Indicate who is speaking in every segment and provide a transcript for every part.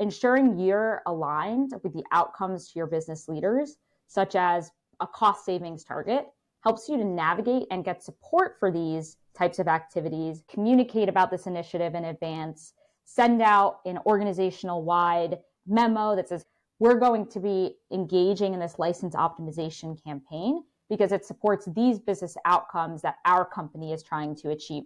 Speaker 1: ensuring you're aligned with the outcomes to your business leaders, such as a cost savings target, helps you to navigate and get support for these types of activities, communicate about this initiative in advance, send out an organizational-wide memo that says, we're going to be engaging in this license optimization campaign because it supports these business outcomes that our company is trying to achieve.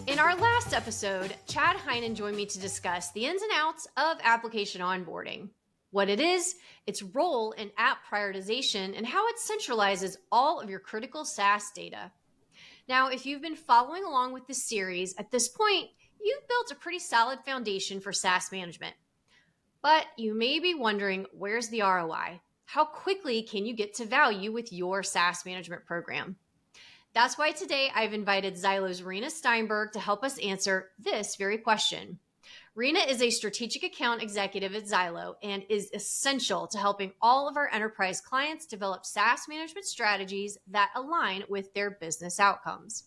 Speaker 2: In our last episode, Chad Heinen joined me to discuss the ins and outs of application onboarding, what it is, its role in app prioritization, and how it centralizes all of your critical SaaS data. Now, if you've been following along with this series, at this point, you've built a pretty solid foundation for SaaS management. But you may be wondering, where's the ROI? How quickly can you get to value with your SaaS management program? That's why today I've invited Zylo's Rena Steinberg to help us answer this very question. Rena is a strategic account executive at Zylo and is essential to helping all of our enterprise clients develop SaaS management strategies that align with their business outcomes.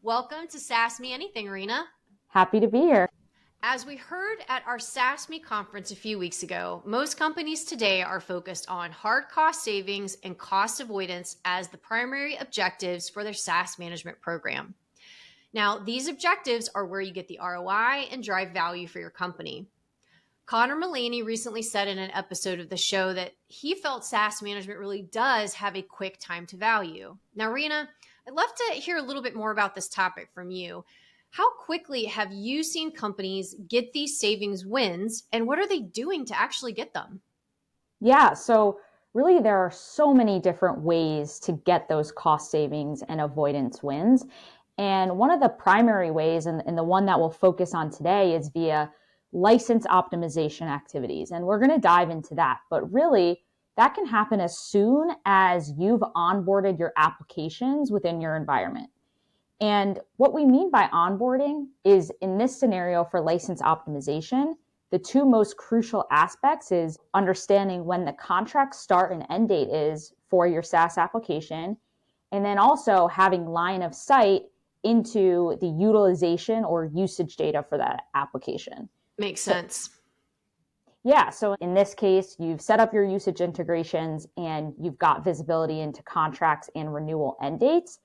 Speaker 2: Welcome to SaaS Me Anything, Rena.
Speaker 1: Happy to be here.
Speaker 2: As we heard at our SaaS Me conference a few weeks ago, most companies today are focused on hard cost savings and cost avoidance as the primary objectives for their SaaS management program. Now, these objectives are where you get the ROI and drive value for your company. Connor Mullaney recently said in an episode of the show that he felt SaaS management really does have a quick time to value. Now, Rena, I'd love to hear a little bit more about this topic from you. How quickly have you seen companies get these savings wins, and what are they doing to actually get them?
Speaker 1: Yeah, so really there are so many different ways to get those cost savings and avoidance wins. And one of the primary ways, and the one that we'll focus on today, is via license optimization activities. And we're going to dive into that. But really, that can happen as soon as you've onboarded your applications within your environment. And what we mean by onboarding is, in this scenario for license optimization, the two most crucial aspects is understanding when the contract start and end date is for your SaaS application, and then also having line of sight into the utilization or usage data for that application.
Speaker 2: Makes sense.
Speaker 1: Yeah, so in this case, you've set up your usage integrations and you've got visibility into contracts and renewal end dates.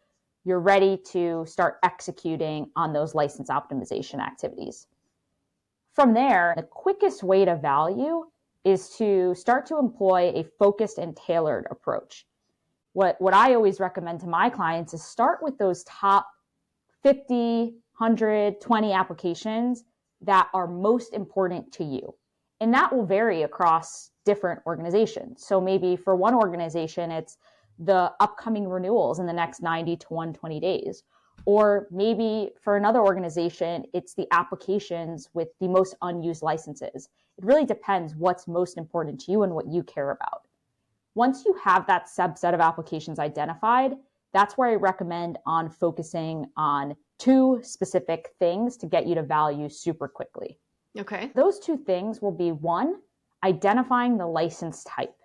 Speaker 1: You're ready to start executing on those license optimization activities. From there, the quickest way to value is to start to employ a focused and tailored approach. What I always recommend to my clients is start with those top 50, 100, 20 applications that are most important to you. And that will vary across different organizations. So maybe for one organization, it's the upcoming renewals in the next 90 to 120 days. Or maybe for another organization, it's the applications with the most unused licenses. It really depends what's most important to you and what you care about. Once you have that subset of applications identified, that's where I recommend on focusing on two specific things to get you to value super quickly.
Speaker 2: Okay.
Speaker 1: Those two things will be, one, identifying the license type.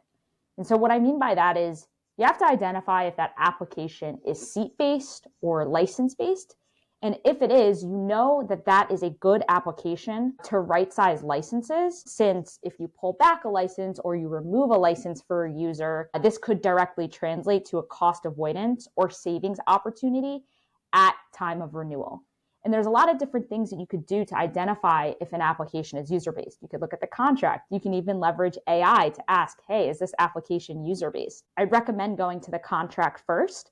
Speaker 1: And so what I mean by that is you have to identify if that application is seat-based or license-based. And if it is, you know that that is a good application to right-size licenses, since if you pull back a license or you remove a license for a user, this could directly translate to a cost avoidance or savings opportunity at time of renewal. And there's a lot of different things that you could do to identify if an application is user-based. You could look at the contract. You can even leverage AI to ask, hey, is this application user-based? I recommend going to the contract first,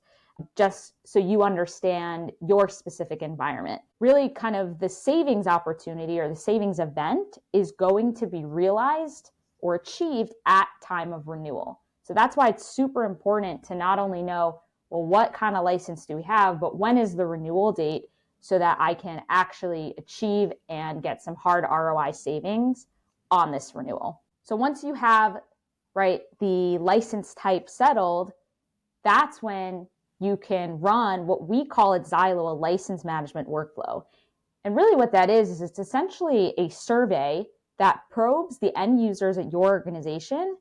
Speaker 1: just so you understand your specific environment. Really kind of the savings opportunity or the savings event is going to be realized or achieved at time of renewal. So that's why it's super important to not only know, well, what kind of license do we have, but when is the renewal date, so that I can actually achieve and get some hard ROI savings on this renewal. So once you have, the license type settled, that's when you can run what we call at Zylo a license management workflow. And really what that is it's essentially a survey that probes the end users at your organization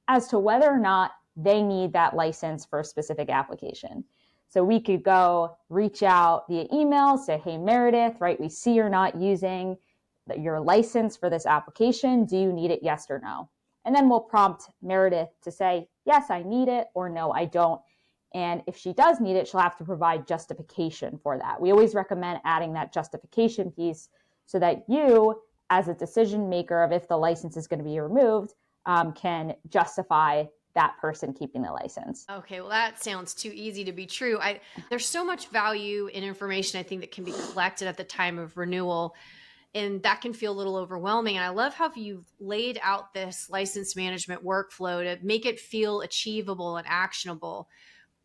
Speaker 1: as to whether or not they need that license for a specific application. So we could go reach out via email, say, hey, Meredith, right, we see you're not using your license for this application. Do you need it? Yes or no? And then we'll prompt Meredith to say, yes, I need it, or no, I don't. And if she does need it, she'll have to provide justification for that. We always recommend adding that justification piece so that you, as a decision maker of if the license is going to be removed, can justify that person keeping the license.
Speaker 2: Okay, well, that sounds too easy to be true. There's so much value in information, I think, that can be collected at the time of renewal, and that can feel a little overwhelming. And I love how you've laid out this license management workflow to make it feel achievable and actionable.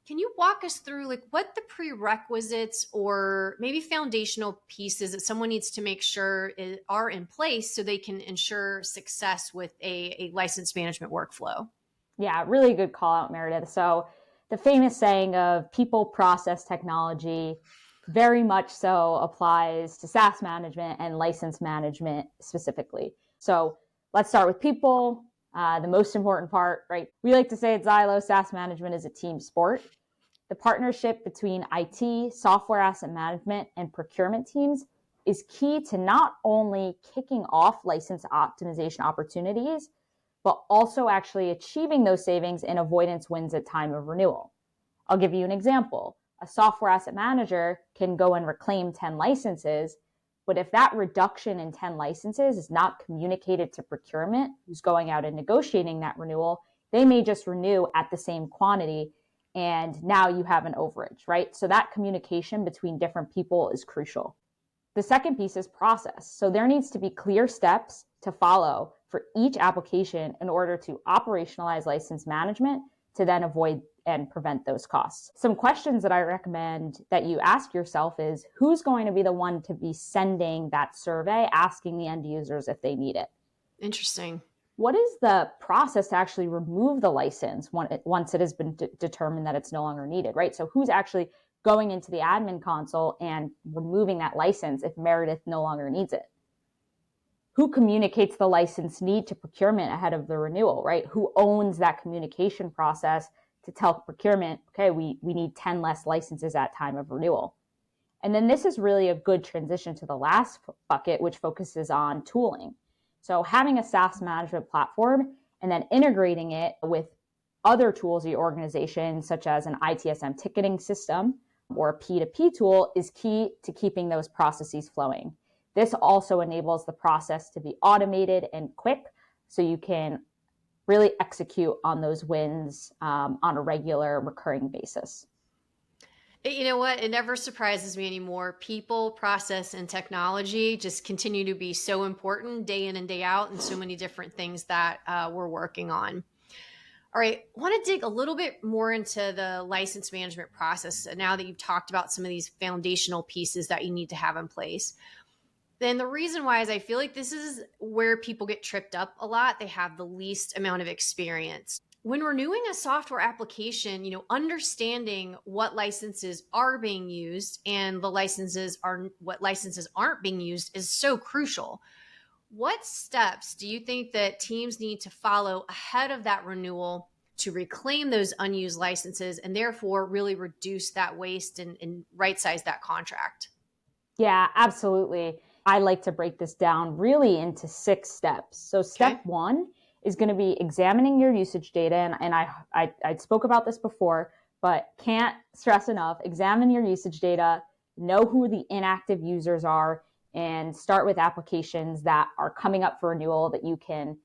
Speaker 2: Can you walk us through like what the prerequisites or maybe foundational pieces that someone needs to make sure are in place so they can ensure success with a license management workflow?
Speaker 1: Yeah, really good call out, Meredith. So the famous saying of people, process, technology very much so applies to SaaS management and license management specifically. So let's start with people, the most important part, right? We like to say at Zylo, SaaS management is a team sport. The partnership between IT, software asset management, and procurement teams is key to not only kicking off license optimization opportunities, but also actually achieving those savings and avoidance wins at time of renewal. I'll give you an example. A software asset manager can go and reclaim 10 licenses, but if that reduction in 10 licenses is not communicated to procurement, who's going out and negotiating that renewal, they may just renew at the same quantity, and now you have an overage, right? So that communication between different people is crucial. The second piece is process. So there needs to be clear steps to follow for each application in order to operationalize license management to then avoid and prevent those costs. Some questions that I recommend that you ask yourself is, who's going to be the one to be sending that survey, asking the end users if they need it?
Speaker 2: Interesting.
Speaker 1: What is the process to actually remove the license once it has been determined that it's no longer needed, right? So who's actually going into the admin console and removing that license if Meredith no longer needs it? Who communicates the license need to procurement ahead of the renewal, right? Who owns that communication process to tell procurement, okay, we need 10 less licenses at time of renewal? And then this is really a good transition to the last bucket, which focuses on tooling. So having a SaaS management platform and then integrating it with other tools of your organization, such as an ITSM ticketing system or a P2P tool, is key to keeping those processes flowing. This also enables the process to be automated and quick, so you can really execute on those wins on a regular, recurring basis.
Speaker 2: You know what? It never surprises me anymore. People, process, and technology just continue to be so important day in and day out, and so many different things that we're working on. All right, I want to dig a little bit more into the license management process now that you've talked about some of these foundational pieces that you need to have in place. Then the reason why is I feel like this is where people get tripped up a lot. They have the least amount of experience. When renewing a software application, understanding what licenses are being used and what licenses aren't being used is so crucial. What steps do you think that teams need to follow ahead of that renewal to reclaim those unused licenses and therefore really reduce that waste and right size that contract?
Speaker 1: Yeah, absolutely. I like to break this down really into 6 steps. So step 1 is going to be examining your usage data. And I spoke about this before, but can't stress enough, examine your usage data, know who the inactive users are, and start with applications that are coming up for renewal that you can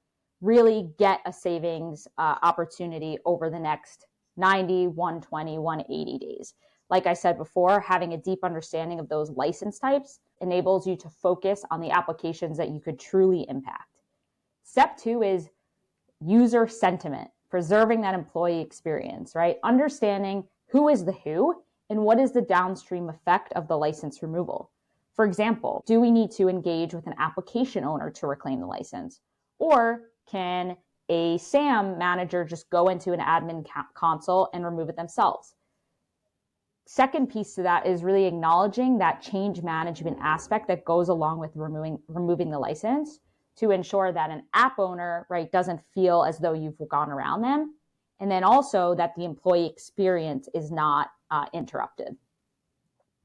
Speaker 1: really get a savings opportunity over the next 90, 120, 180 days. Like I said before, having a deep understanding of those license types enables you to focus on the applications that you could truly impact. Step 2 is user sentiment, preserving that employee experience, right? Understanding who is the who and what is the downstream effect of the license removal. For example, do we need to engage with an application owner to reclaim the license? Or can a SAM manager just go into an admin console and remove it themselves? Second piece to that is really acknowledging that change management aspect that goes along with removing the license to ensure that an app owner, right, doesn't feel as though you've gone around them. And then also that the employee experience is not interrupted.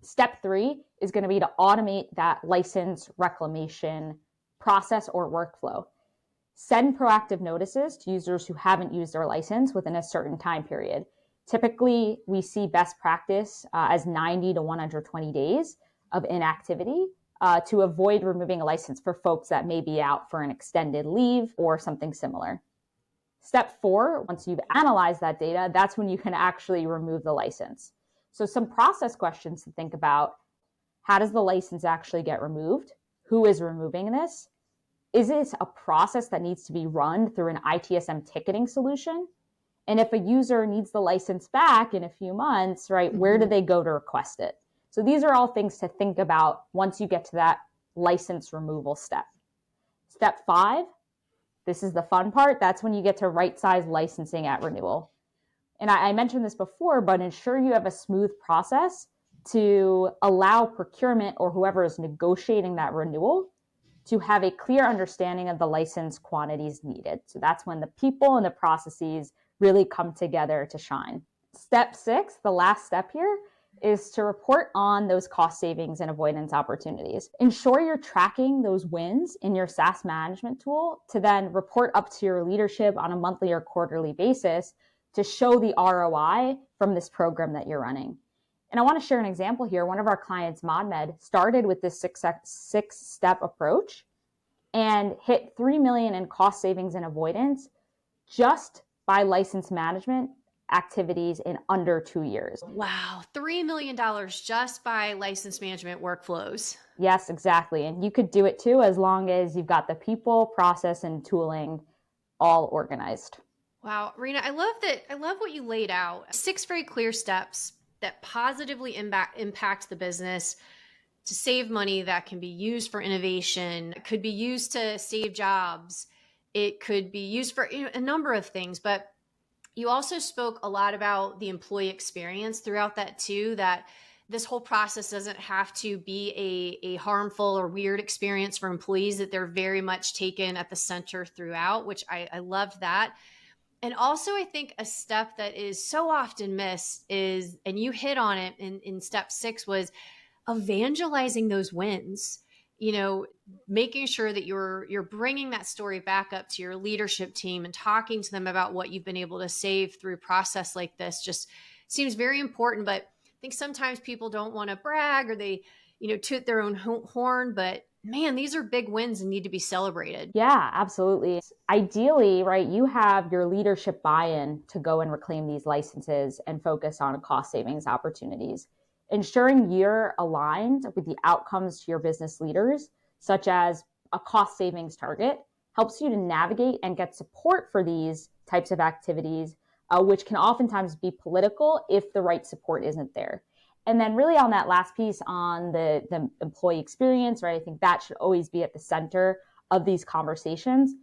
Speaker 1: Step 3 is going to be to automate that license reclamation process or workflow. Send proactive notices to users who haven't used their license within a certain time period. Typically, we see best practice as 90 to 120 days of inactivity to avoid removing a license for folks that may be out for an extended leave or something similar. Step 4, once you've analyzed that data, that's when you can actually remove the license. So some process questions to think about: how does the license actually get removed? Who is removing this? Is this a process that needs to be run through an ITSM ticketing solution? And if a user needs the license back in a few months, right, where do they go to request it? So these are all things to think about once you get to that license removal step. Step 5, this is the fun part. That's when you get to right-size licensing at renewal. And I mentioned this before, but ensure you have a smooth process to allow procurement or whoever is negotiating that renewal to have a clear understanding of the license quantities needed. So that's when the people and the processes really come together to shine. Step 6, the last step here, is to report on those cost savings and avoidance opportunities. Ensure you're tracking those wins in your SaaS management tool to then report up to your leadership on a monthly or quarterly basis to show the ROI from this program that you're running. And I want to share an example here. One of our clients, ModMed, started with this six-step approach and hit $3 million in cost savings and avoidance just by license management activities in under 2 years.
Speaker 2: Wow, $3 million just by license management workflows.
Speaker 1: Yes, exactly. And you could do it too, as long as you've got the people, process, and tooling all organized.
Speaker 2: Wow, Rena, I love what you laid out. 6 very clear steps that positively impact the business to save money that can be used for innovation. It could be used to save jobs. It could be used for a number of things. But you also spoke a lot about the employee experience throughout that too, that this whole process doesn't have to be a harmful or weird experience for employees, that they're very much taken at the center throughout, which I loved that. And also, I think a step that is so often missed is, and you hit on it in step 6, was evangelizing those wins. Making sure that you're bringing that story back up to your leadership team and talking to them about what you've been able to save through a process like this just seems very important. But I think sometimes people don't want to brag, or they, toot their own horn, but man, these are big wins and need to be celebrated.
Speaker 1: Yeah, absolutely. Ideally, right, you have your leadership buy-in to go and reclaim these licenses and focus on cost savings opportunities. Ensuring you're aligned with the outcomes to your business leaders, such as a cost savings target, helps you to navigate and get support for these types of activities, which can oftentimes be political if the right support isn't there. And then really on that last piece on the employee experience, right, I think that should always be at the center of these conversations.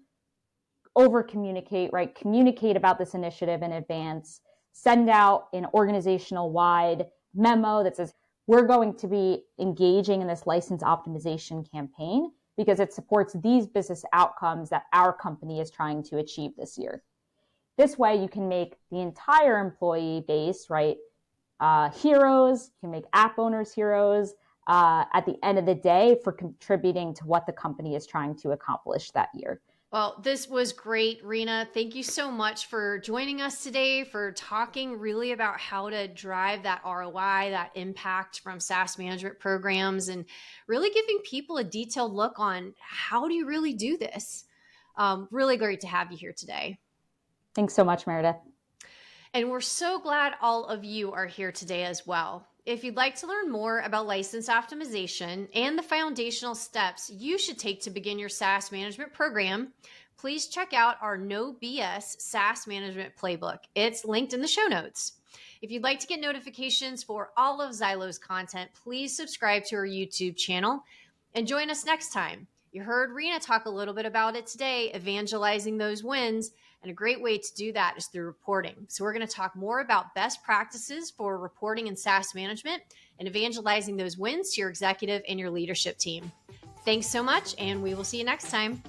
Speaker 1: Over communicate, right? Communicate about this initiative in advance. Send out an organizational wide memo that says, we're going to be engaging in this license optimization campaign because it supports these business outcomes that our company is trying to achieve this year. This way you can make the entire employee base, right, heroes. You can make app owners heroes at the end of the day for contributing to what the company is trying to accomplish that year.
Speaker 2: Well, this was great, Rena. Thank you so much for joining us today, for talking really about how to drive that ROI, that impact from SaaS management programs, and really giving people a detailed look on how do you really do this. Really great to have you here today.
Speaker 1: Thanks so much, Meredith.
Speaker 2: And we're so glad all of you are here today as well. If you'd like to learn more about license optimization and the foundational steps you should take to begin your SaaS management program, please check out our No BS SaaS Management Playbook. It's linked in the show notes. If you'd like to get notifications for all of Zylo's content, please subscribe to our YouTube channel and join us next time. You heard Rena talk a little bit about it today, evangelizing those wins. And a great way to do that is through reporting. So we're going to talk more about best practices for reporting and SaaS management and evangelizing those wins to your executive and your leadership team. Thanks so much, and we will see you next time.